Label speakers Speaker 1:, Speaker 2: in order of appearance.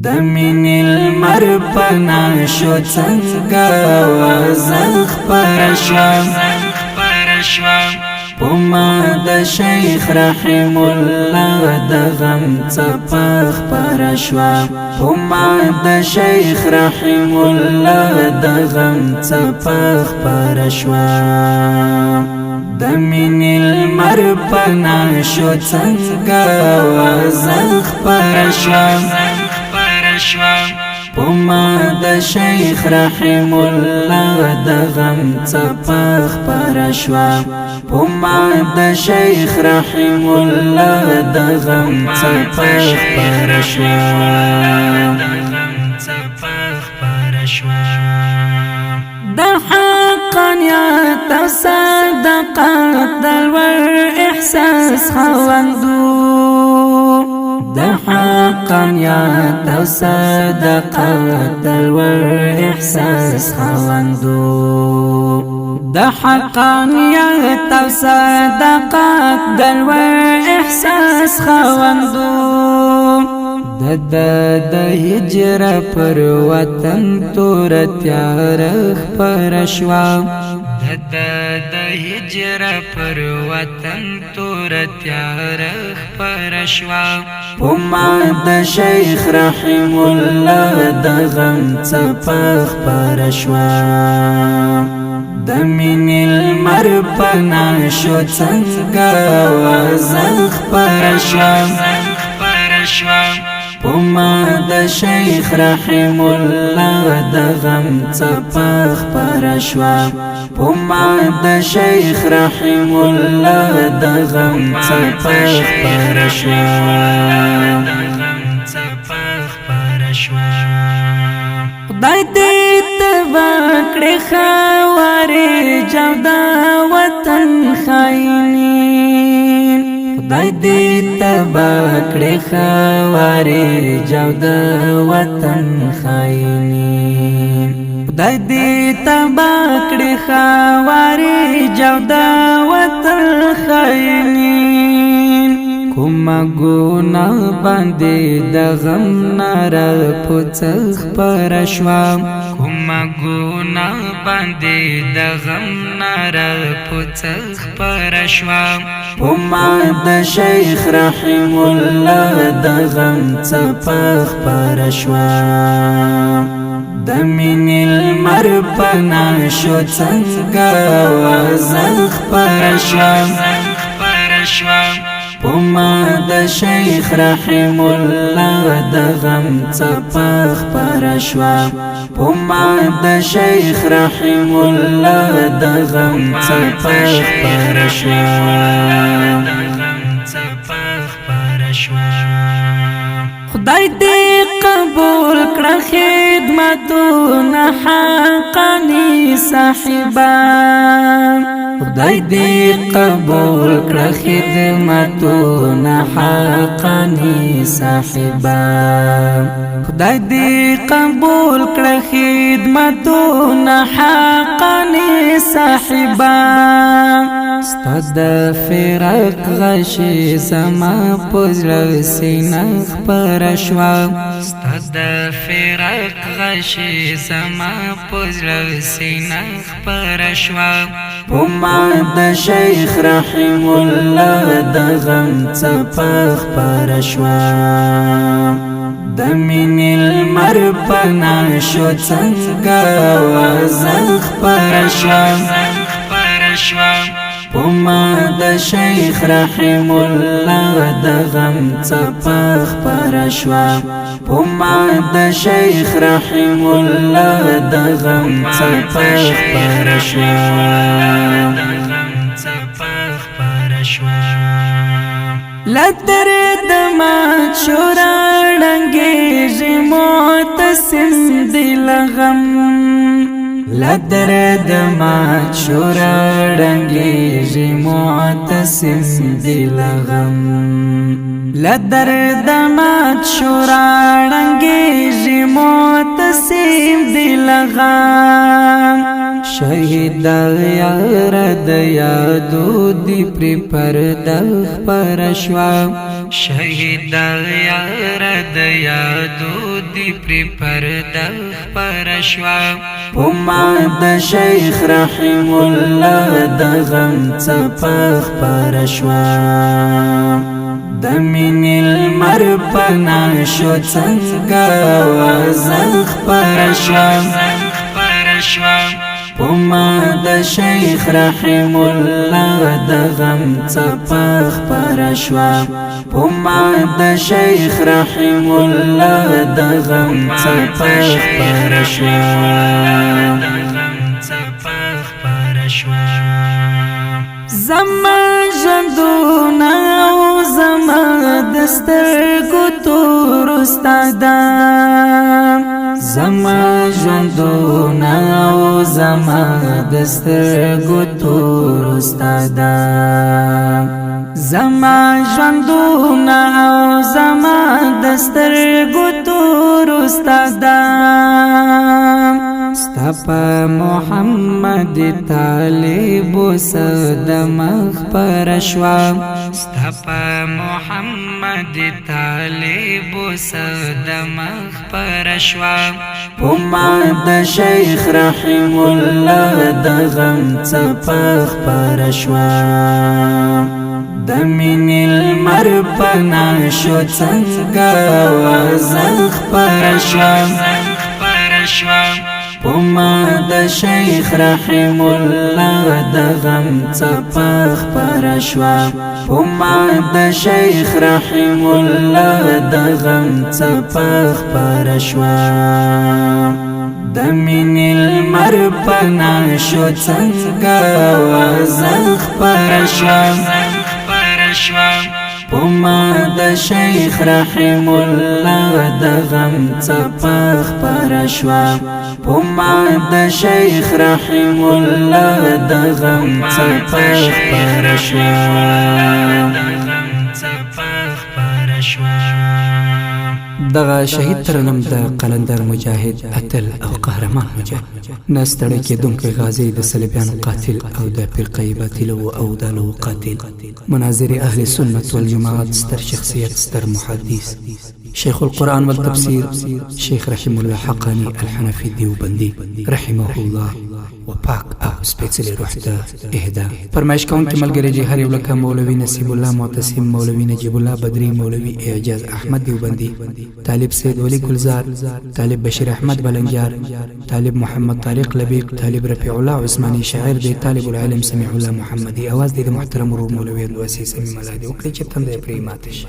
Speaker 1: د مینې لمر پنا شو څنګه وازخ پر شوه په ما د شیخ رحم الله د غم څپه خپره شوه په ما د شیخ رحم الله د غم څپه خپره شوه د مینې لمر پنا شو څنګه وازخ پر شوه په ما د شیخ رحم الله د غم څپه خپره شوه په ما د شیخ رحم الله د غم څپه خپره شوه د حقانیت صدقات د لوړ احساس خواندو د حقانیت صدقات د لوړ احساس خواندو د حقانیت صدقات د لوړ احساس خواندو د هجر پر وطن تور تیار خپره شوه د هجر پر وطن تور تیار خپره شوه په ما د شیخ رحم الله د غم څپه خپره شوه د مینې لمر پنا شو څنګه وازخ پر شوه په ما د شیخ رحم الله د غم څپه خپره شوه په ما د شیخ رحم الله د غم څپه خپره شوه خدای دې تبا کړې خوارج او د وطن خاینین خدای دې تبا کړې خوارج او د وطن خاینین خدای دې تبا کړې خوارج او د وطن خاینین کومه ګناه باندې د غم ناره پوڅخ پر شوه کومه ګناه باندې د غم ناره پوڅخ پر شوه په ما د شیخ رحم الله د غم څپه خپره شوه د مینې لمر پنا شو څنګه وازخ پر شوه په ما د شیخ رحم الله د غم څپه خپره شوه په ما د شیخ رحم الله د غم څپه خپره شوه خدای دې قبول کړه خدمتونه حقانی صاحبان خدای دې قبول کړه خدمتونه حقانی صاحبان خدای دې قبول کړه خدمتونه حقانی صاحبان ستاد فراق غشي زما پزړه سینه خپره شوه ستاد فراق غشي زما پزړه سینه خپره شوه په ما د شیخ رحم الله د غم څپه خپره شوه د مینې لمر پنا شو څنګه وازخ پر شوه په ما د شیخ رحم الله د غم څپه خپره شوه په ما د شیخ رحم الله د غم څپه خپره شوه لتر د مات شورا ړنګېږي معتصم دی لغم لتر د مات شورا ړنګېږي معتصم دی لغم لتر د مات شورا ړنګېږي معتصم دی لغم شهید یار د یادو دی پر پرده خپره شوه شهید یار د یادو دی پری پرده پرشوا پما د شیخ رحم الله د غم څپخ پرشوا د مين المر پنا شو څنګه وزخ پرشوا پما د شیخ رحم الله د غم څپخ پرشوا پما د شیخ رحم الله د غم څپخ پرشوا زما ژوندونه او زما د سترګو تور استاده زما ژوندونه او زما د سترګو تور استاده زما ژوندونه او زما د سترګو تور استاده ستا په محمد طالب سد مخ پرشوا ستا په محمد طالب سد مخ پرشوا پما د شیخ رحم الله د غم څپخ پرشوا د مين المر پنا شو څنګه وزخ پرشوا پما د شیخ رحم الله د غم څپخ پرشوا پما د شیخ رحم الله د غم څپخ پرشوا د مين المر پنا شو څنګه وزخ پرشوا پما د شیخ رحم الله د غم څپخ پرشوا پما د شیخ رحم الله د غم څپخ پرشوا
Speaker 2: دغه شهید ترنم د قلندر مجاهد اتل او قهرمان مجاهد نستړی کېدونکی غازی د صلیبیانو قاتل او د فرقې باطله او ډلو قاتل مناظر اهل سنت والجماعت ستر شخصیت ستر محدث شیخ القرآن والتفسیر شیخ رحم الله حقانی الحنفی دیوبندی رحمه الله و پاک او سپیڅلی روح ته اهدا فرمایش کوونکی ملګری جهر یو لکه مولوی نصیب الله معتصم مولوی نجیب الله بدری مولوی اعجاز احمد دیوبندی طالب سید ولی گلزار طالب بشیر احمد بلنجار طالب محمد طارق لبیب طالب رفیع الله عثماني شاعر دی طالب العلم سمیع الله محمدی اواز دی محترم رو مولوی دوسی سمی ملادی وکړي چې تم د پریماتش